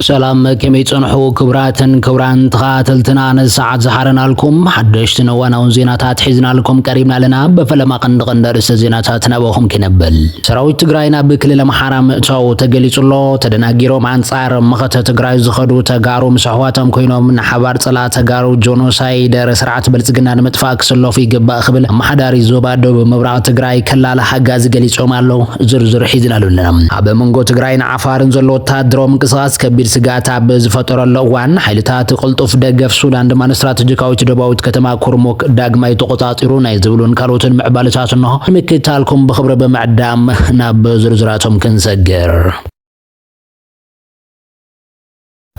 سلام كمي تصنحو كبراتن كبران تخاتلتنا نساعد زحرنا لكم حدشتنا وانا ونزيناتات حزنا لكم قريبنا لنا بفلما قندر زيناتات نبوهم كنبل سراوي تقراينا بكل محرم تو تقليص الله تدناغيرو مانصار مخته تقراي زخدو تغارو مسحواتهم كوينو من حبار صلا تغارو جونوسايد رسرعت بلصغنا نمطفاك سلو في غبا خبل محداري زوبادو بمبراق تقراي كلاله حغاز قليصو مالو زرزر حزنا لنا ابا منغو تقراينا عفارن زلو تادرو منقصاص كبير سغاتا بزفطر اللوان حيلታት قلطف دغف سودان دمان استراتيجيكاوي دباوت كتما كورموك داغماي تقطاطيرو ناي زبلون كاروتن معبالتات انه مكتالكم بخبره بمعدام ناب زرزراتهم كنسجر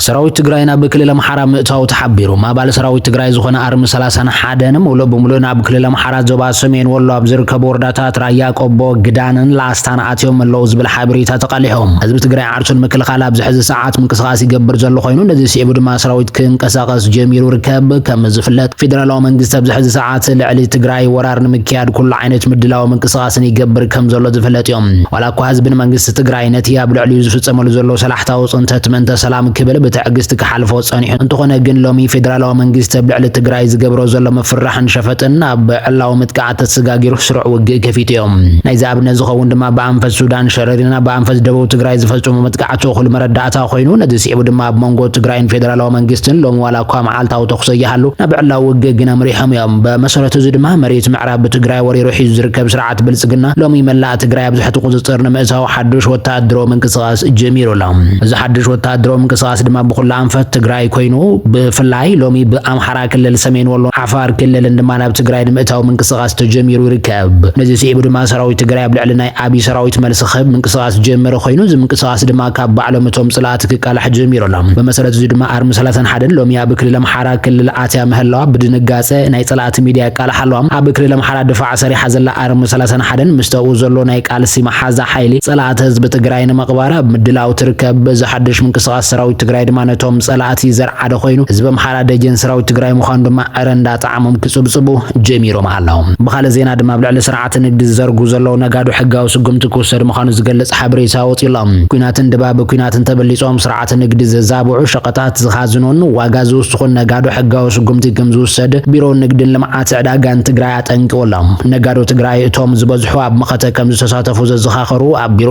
سراوي تግራይና በክልል አምሓራ ምእታው ተሓቢሩ ማባል ሰራዊት ትግራይ ዝኾነ አርም 31 ንም ወሎ በሙሉና በክልል አምሓራ ዞባ ሰሜን ወሎ አብዝርከ ቦርዳታት ራያ ቆቦ ግዳንን ላስታን አትዮም መለው ዝብል ሓበሬታ ተቃሊሖም ህዝብ ትግራይ ዓርሱን ምክልኻል ኣብ ዝሕዝ ሰዓት ምንቅስቃስ ይገብር ዘሎ ኮይኑ ነዚ ሲዕቡ ድማ ሰራዊት ክንቀሳቀስ ጀሚሩ ርከብ ከም ዝፍለጥ ፌደራላዊ መንግስት ኣብ ዝሕዝ ሰዓት ልዕሊ ትግራይ ወራር ንምክያድ ኩሉ ዓይነት ምድላው ምንቅስቃስን ይገብር ከም ዘሎ ዝፍለጥ እዮም ወላኳ ህዝብን መንግስት ትግራይ ነቲ ኣብ ልዕሊኡ ዝፍጸመሉ ዘሎ ሰላሕታው ጽንተት መንተ ሰላም ክብል بتعجزت كحلف وصاني انتقنا جن لومي فدرال ومنجست بلعل تجراي زجبر وزل مفرح شفتنا بعلاو متقعت السجاجر سرع وجكفيت يوم نيزاب نزخ وندما بعنف السودان شررنا بعنف دبو تجراي زفتوا متقعت وخل مردعتا خينون ندسي بدما بمونغو تجراي فدرال ومنجستن لوم ولا قام عالتا وتخصي حلو نبعلاو وججنا مريحم يوم بمسرة زدما مريت معرب تجراي وري روح يزركب سرعه بلصقنا لومي ملا تجراي بزحت قصصرنا مأزاو حدش وتادرو من قصاص جميل لهم اذا حدش وتادرو من قصاص دما بخل አንፈት ትግራይ ኮይኑ በፍላይ ሎሚ በአምሓራ ክልል ሰሜን ወሎ አፋር ክልል እንደማናብ ትግራይ ምእታው መንቀሳቀስ ተጀሚሩ ይርከብ ነዚ ሲዕቡ ድማ ሰራዊት ትግራይ ብልዕልናይ አቢ ሰራዊት መልስኸብ መንቀሳቀስ ጀመረ ኮይኑ ዝምንቀሳቀስ ድማ ካብ ባዕለመቶም ጽላት ክቃላሕ ጀሚሩሎም በመሰረቱ ድማ አርም 31 ሎሚ ኣብ ክልል አምሓራ ክልል አትያ መህላው ብድንጋጼ ናይ ጽላት ሚዲያ ቃላሓሎም ኣብ ክልል አምሓራ ድፋዕ ሰሪሓ ዘላ አርም 31 ምስተው ዘሎ ናይ ቃልሲ መሓዛ ሓይሊ ጽላት ህዝብ ትግራይ ንመቅባራ ምድላው ትርከብ ዝሓድሽ መንቀሳቀስ ሰራዊት ትግራይ ድማ ቶም ጸላአት ይዘርዓደ ኮይኑ ህዝብ አምሓራ ደጀን ሰራዊት ትግራይ ምዃኑ ድማ አረንዳ ጣዕሞም ክጽብጽቡ ጀሚሮም ኣለው በኻለ ዜና ድማ ብልዕሊ ስርዓት ንግዲ ዘርጉ ዘለው ነጋዱ ሕጋው ስጉምቲ ክወሰድ ምዃኑ ዝገልጽ ሓበሬታ ወፂሎም ኩናትን ድባብ ኩናትን ተበሊጾም ስርዓት ንግዲ ዘዛብዑ ሸቀጣት ዝኻዝኑን ዋጋ ዝውስኹን ነጋዱ ሕጋው ስጉምቲ ከም ዝወሰድ ቢሮ ንግድን ልምዓት ዕዳጋን ትግራይ አጠንቅቆሎም ነጋዱ ትግራይ እቶም ዝበዝሑ ኣብ መኸተ ከም ዝተሳተፉ ዘዘኻኸሩ ኣብ ቢሮ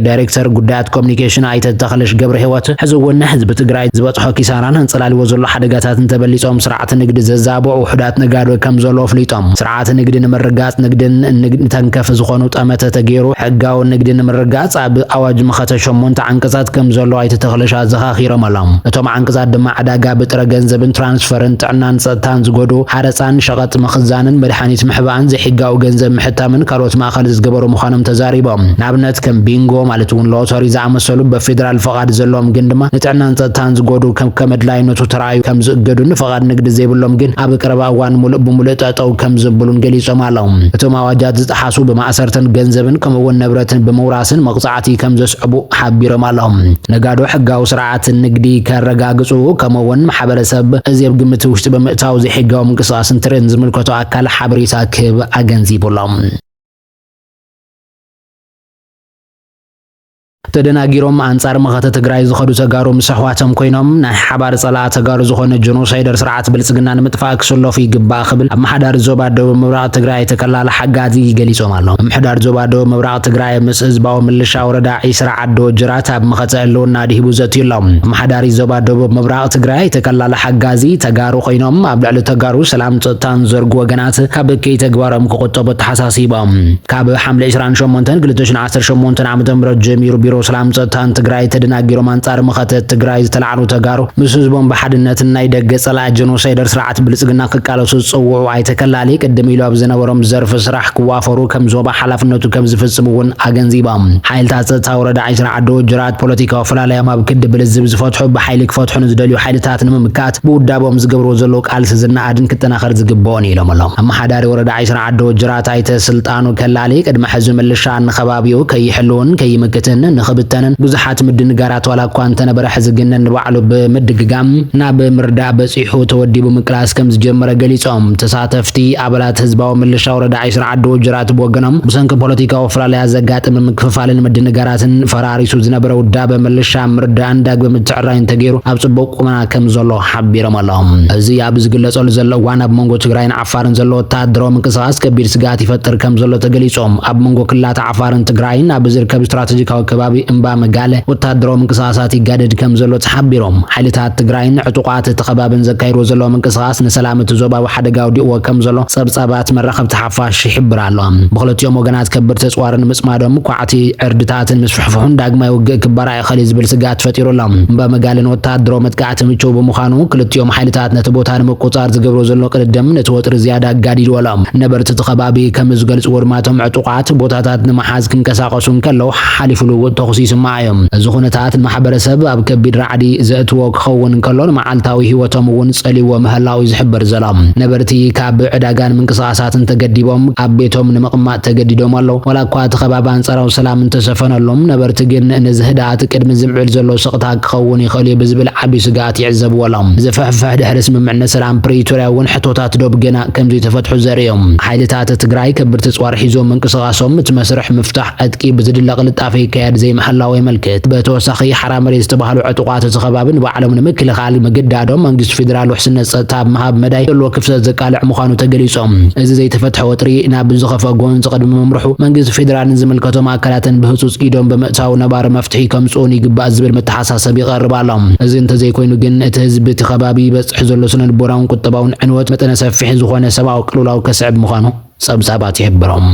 ዳይሬክተር ጉዳያት ኮሙኒኬሽን ኣይተተኸለሽ ገብረ ህይወት ሕዝውና ህዝብ ትግራይ ዝበጽሖ ኪሳራን እንጽላልዎ ዘሎ ሓደጋታትን ተበሊጾም ስርዓት ንግዲ ዘዛብዑ ውሕዳት ነጋዶ ከም ዘሎ ፍሊጦም ስርዓት ንግዲ ንምርጋጽ ንግድን ተንከፍ ዝኾኑ ጠመተ ተገይሩ ሕጋው ንግዲ ንምርጋጽ ኣብ ኣዋጅ መኸተ 8 አንቀጻት ከም ዘሎ ኣይተተኸለሻ ዘኻኺሮም ኣሎም እቶም አንቀጻት ድማ ዕዳጋ ብጥረ ገንዘብን ትራንስፈርን ጥዕናን ጸጥታን ዝጎዱ ሓረፃን ሸቐጥ መኽዛንን መድሓኒት ምሕባን ዘይሕጋው ገንዘብ ምሕታምን ካልኦት ማእኸል ዝገበሩ ምዃኖም ተዛሪቦም ንኣብነት ከም ቢንጎ ማለት እውን ሎተሪ ዝኣመሰሉ በፌደራል ፈቃድ ዘለዎም ግን ድማ ንጥዕናን ጸጥታን ዝጎዱ ከም መድላይነቱ ተራዩ ከም ዝእገዱን ፈቃድ ንግዲ ዘይብሎም ግን ኣብ ቀረባ እዋን ሙሉእ ብሙሉእ ጠጠው ከም ዝብሉን ገሊጾም ኣለው እቶም ኣዋጃት ዝጠሓሱ ብማእሰርትን ገንዘብን ከምኡውን ንብረትን ብምውራስን መቕጻዕቲ ከም ዘስዕቡ ሓቢሮም ኣለው ነጋዶ ሕጋው ስርዓት ንግዲ ከረጋግጹ ከምኡውን ማሕበረሰብ እዚ ኣብ ግምት ውሽጢ ብምእታው ዘይሕጋው ምንቅስቃስን ትርን ዝምልከቱ ኣካል ሓበሬታ ክህብ ኣገንዚቦሎም ተደናጊሮም አንጻር መኸተ ትግራይ ዝኸዱ ተጋሩ ምስሕዋቶም ኮይኖም ናይ ሓባር ጸላ ተጋሩ ዝኾነ ጀኖሳይደር ስርዓት ብልጽግና ንምጥፋእ ክሰለፉ ይግባእ ክብል ኣብ ምሕዳር ዞባ ደቡብ ምብራቕ ትግራይ ተከላለ ሓጋዚ ገሊጾም ኣለው ምሕዳር ዞባ ደቡብ ምብራቕ ትግራይ ምስ ህዝባዊ ምልሻ ወረዳ ዒስራ ዓዶ ጅራት ኣብ መኸተ ኣለውና ድሂቡ ዘትዩሎም ምሕዳሪ ዞባ ደቡብ ምብራቕ ትግራይ ተከላለ ሓጋዚ ተጋሩ ኮይኖም ኣብ ልዕሊ ተጋሩ ሰላም ጸጥታን ዘርጉ ወገናት ካብ ከይተግባሮም ክቁጠቡ ተሓሳሲቦም ካብ ሐምሌ 28 2018 ዓ.ም ጀሚሩ ቢሮ ሰላም ጸጥታን ትግራይ ተደናጊሮም አንጻር መኸተ ትግራይ ዝተላዕኑ ተጋሩ ምስ ህዝቦም በሓድነት ናይ ደገ ጸላ ጀኖሳይደር ስርዓት ብልጽግና ክቃለሱ ጽውዑ ኣይተከላሊ ቅድም ኢሉ ኣብ ዝነበሮም ዘርፍ ስራሕ ክዋፈሩ ከም ዞባ ሓላፍነቱ ከም ዝፍጽሙውን ኣገንዚቦም ሓይልታት ጸጥታ ወረዳ ዒስራ ዓዶ ጅራት ፖለቲካዊ ፈላልያም ኣብ ክድብል ዝብ ዝፈትሑ ብሓይሊ ክፈትሑን ዝደልዩ ሓይልታት ንምምካት ብውዳቦም ዝገብርዎ ዘሎ ቃልሲ ዝናኣድን ክጠናኸር ዝግብኦን ኢሎም ኣለው ኣመሓዳሪ ወረዳ ዒስራ ዓዶ ጅራት ኣይተ ስልጣኑ ከላሊ ቅድመ ሕዚ ምልሻ ንኸባቢኡ ከይሕልውን ከይምክትን ክብተንን ብዙሓት ምድንጋራት ዋላ እኳ እንተነበረ ሕዝግነን ባዕሉ ብምድግጋም ናብ ምርዳእ በፂሑ ተወዲቡ ምቅላስ ከም ዝጀመረ ገሊጾም ተሳተፍቲ ኣባላት ህዝባዊ ምልሻ ወረዳ ዓይስራ ዓዲ ወጅራት ብወገኖም ብሰንኪ ፖለቲካዊ ፍላልያ ዘጋጥም ምክፍፋልን ምድንጋራትን ፈራሪሱ ዝነበረ ውዳበ ምልሻ ምርዳእን ዳግመ ምትዕራይን ተገይሩ ኣብ ጽቡቕ ቁመና ከም ዘሎ ሓቢሮም ኣለዎም። እዚ ኣብ ዝግለጸሉ ዘሎ እዋን ኣብ መንጎ ትግራይን ዓፋርን ዘሎ ወተሃደራዊ ምንቅስቓስ ከቢድ ስጋት ይፈጥር ከም ዘሎ ተገሊጾም ኣብ መንጎ ክልላት ዓፋርን ትግራይን ኣብ ዝርከብ ስትራቴጂካዊ ከባቢ እምባ መጋለ ወተሃደራዊ ምንቅስቓሳት ይጋደድ ከም ዘሎ ተሓቢሮም ሓይልታት ትግራይን ዕጡቓት እቲ ከባቢን ዘካይድዎ ዘለዎ ምንቅስቓስ ንሰላም እቲ ዞባ ሓደጋ ወዲእዎ ከም ዘሎ ጸብጻባት መራኸብቲ ሓፋሽ ይሕብር ኣሎ። ብኽልቲኦም ወገናት ከበድቲ ተጽዋርን ምጽማዶም ኳዕቲ ዕርድታትን ምስ ፍሕፍሑን ዳግማይ ውግእ ክበራ ይኽእል ዝብል ስጋት ፈጢሩሎም እምባ መጋለን ወተሃደራዊ መጥቃዕቲ ምቹው ብምዃኑ ክልቲኦም ሓይልታት ነቲ ቦታ ንምቁጻር ዝገብሮ ዘሎ ቅድድም ነቲ ወጥሪ ዝያዳ ኣጋዲድዎሎም ነበርቲ እቲ ከባቢ ከም ዝገልጽዎ ድማቶም ዕጡቓት ቦታታት ንምሓዝ ክንቀሳቐሱ ከለዉ ሓሊፉ ልውውጥ ተኹሲ ይስማዕ እዮም። እዚ ኩነታት ንማሕበረሰብ ኣብ ከቢድ ራዕዲ ዘእትዎ ክኸውን ከሎ ንመዓልታዊ ህይወቶም እውን ጸሊዎ ምህላው ዝሕበር ዘሎ ነበርቲ ካብ ዕዳጋን ምንቅስቓሳትን ተገዲቦም ኣብ ቤቶም ንምቕማጥ ተገዲዶም ኣለዉ። ዋላ እኳ እቲ ከባቢ አንጻራዊ ሰላም እንተሰፈነሎም ነበርቲ ግን ነዚ ህድኣት ቅድሚ ዝምዕብል ዘሎ ስቕታ ክኸውን ይኽእል እዩ ብዝብል ዓብዪ ስጋት ይዕዘብዎ ኣሎም። ዝፍሕፍሕ ድሕሪ ስምምዕነት ሰላም ፕሪቶርያ እውን ሕቶታት ዶብ ገና ከም ዘይተፈትሑ ዘርእዮም ሓይልታት ትግራይ ከበድቲ ጽዋር ሒዞም ምንቅስቓሶም እቲ መስርሕ ምፍታሕ ዕጥቂ ብዝድለ ቅልጣፈ ይካየድ ዘይምሕላው የመልክት። ብተወሳኺ ሓራ መሬት ዝተባህሉ ዕጡቓት እቲ ከባቢ ንባዕሎም ንምክልኻል ምግዳዶም መንግስቲ ፌደራል ውሕስነት ጸጥታ ብምሃብ መዳይ ዘለዎ ክፍተት ዘቃልዕ ምዃኑ ተገሊጾም እዚ ዘይተፈትሐ ወጥሪ ናብ ዝኸፈጎን ዝቐድሚ መምርሑ መንግስቲ ፌደራልን ዝምልከቶም ኣካላትን ብህጹጽ ኢዶም ብምእታው ነባሪ መፍትሒ ከምጽኡን ይግባእ ዝብል መተሓሳሰብ ይቐርብ ኣሎ። እዚ እንተዘይኮይኑ ግን እቲ ህዝቢ እቲ ከባቢ ይበጽሕ ዘሎ ስነ-ልቦናውን ቁጠባውን ዕንወት መጠነ ሰፊሕ ዝኾነ ሰብኣዊ ቅልውላው ከስዕብ ምዃኑ ጸብጻባት ይሕብሮም።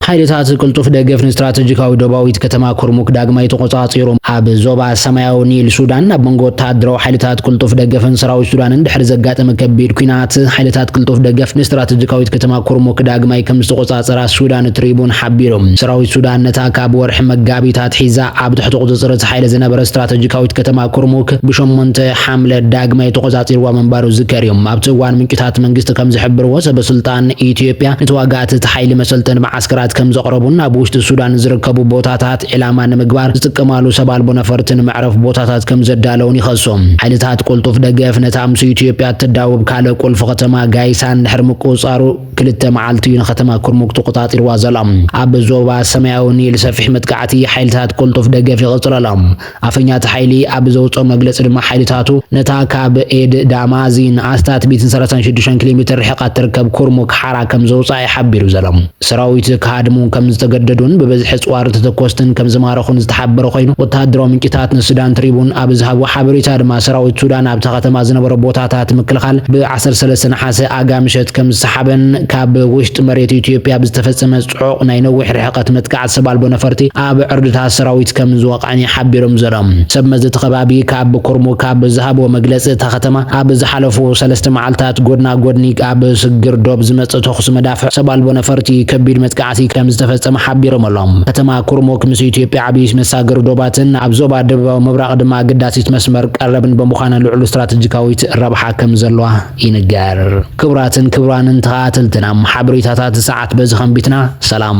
ሓይልታት ቅልጡፍ ደገፍ ንስትራቴጂካዊ ደቡባዊት ከተማ ኩርሙክ ዳግማይ ተቆጻጺሮም ኣብ ዞባ ሰማያዊ ኒል ሱዳን ኣብ መንጎ ወተሃደራዊ ሓይልታት ቅልጡፍ ደገፍን ሰራዊት ሱዳንን ድሕሪ ዘጋጠመ ከቢድ ኩናት ሓይልታት ቅልጡፍ ደገፍ ንስትራቴጂካዊት ከተማ ኩርሙክ ዳግማይ ከም ዝተቆጻጸራ ሱዳን ትሪቡን ሓቢሮም። ሰራዊት ሱዳን ነታ ካብ ወርሒ መጋቢት ሒዛ ኣብ ትሕቲ ቁጽጽር እቲ ሓይሊ ዝነበረ ስትራቴጂካዊት ከተማ ኩርሙክ ብ8 ሓምለ ዳግማይ ተቆጻጺርዋ ምንባሩ ዝከር እዮም። ኣብቲ እዋን ምንጭታት መንግስቲ ከም ዝሕብርዎ ሰበስልጣን ኢትዮጵያ ንተዋጋእቲ እቲ ሓይሊ መሰልጠን ማዓስከራት ከም ዘቕረቡን ኣብ ውሽጢ ሱዳን ዝርከቡ ቦታታት ዕላማ ንምግባር ዝጥቀማሉ ሰብ ኣልቦ ነፈርትን መዕረፍ ቦታታት ከም ዘዳለውን ይኸሶም። ሓይልታት ቅልጡፍ ደገፍ ነታ ምስ ኢትዮጵያ እትዳውብ ካልእ ቁልፊ ከተማ ጋይሳን ድሕሪ ምቁፅጻሩ 2 መዓልቲ እዩ ንከተማ ኩርሙክ ተቆጻጺርዋ ዘላ። ኣብ ዞባ ሰማያዊ ኒል ሰፊሕ መጥቃዕቲ ሓይልታት ቅልጡፍ ደገፍ ይቕጽል ኣሎ። ኣፈኛት ሓይሊ ኣብ ዘውፅኦ መግለፂ ድማ ሓይልታቱ ነታ ካብ ኤድ ዳማዚን ኣስታት 136 ኪሎ ሜትር ርሕቀት ትርከብ ኩርሙክ ሓራ ከም ዘውፅኣ ይሓቢሩ ዘሎ። ሰራዊት ካድሙ ከም ዝተገደዱን ብበዝሒ ጽዋር ተተኮስትን ከም ዝማረኹን ዝተሓበረ ኮይኑ ወተሃደራዊ ምንጭታት ንሱዳን ትሪቡን ኣብ ዝሃብዎ ሓበሬታ ድማ ሰራዊት ሱዳን ኣብታ ከተማ ዝነበረ ቦታታት ምክልኻል ብ13 ነሓሰ ኣጋምሸት ከም ዝሰሓበን ካብ ውሽጢ መሬት ኢትዮጵያ ብዝተፈጸመ ጽዑቕ ናይ ነዊሕ ርሕቀት መጥቃዕቲ ሰብ ኣልቦ ነፈርቲ ኣብ ዕርድታት ሰራዊት ከም ዝወቃዕን ሓቢሮም ዘሎም። ሰብ መዚ ተኸባቢ ካብ ኩርሙክ ካብ ዝሃብዎ መግለፂ እታ ከተማ ኣብ ዝሓለፉ 3 መዓልታት ጎድና ጎድኒ ኣብ ስግር ዶብ ዝመጽእ ተኹስ መዳፍዕ ሰብ ኣልቦ ነፈርቲ ከቢድ መጥቃዕቲ ከም ዝተፈጸመ ሓቢሮም ኣሎም። ከተማ ኩርሙክ ምስ ኢትዮጵያ ዓብዪ መሳገር ዶባትን ኣብ ዞባ ደቡባዊ ምብራቕ ድማ ግዳሲት መስመር ቀረብን ብምዃና ልዑል ስትራቴጂካዊት ረብሓ ከም ዘለዋ ይንገር። ክቡራትን ክቡራንን ተኸታተልትና ሓበሬታታት ሰዓት በዚ ኸንቢትና ሰላም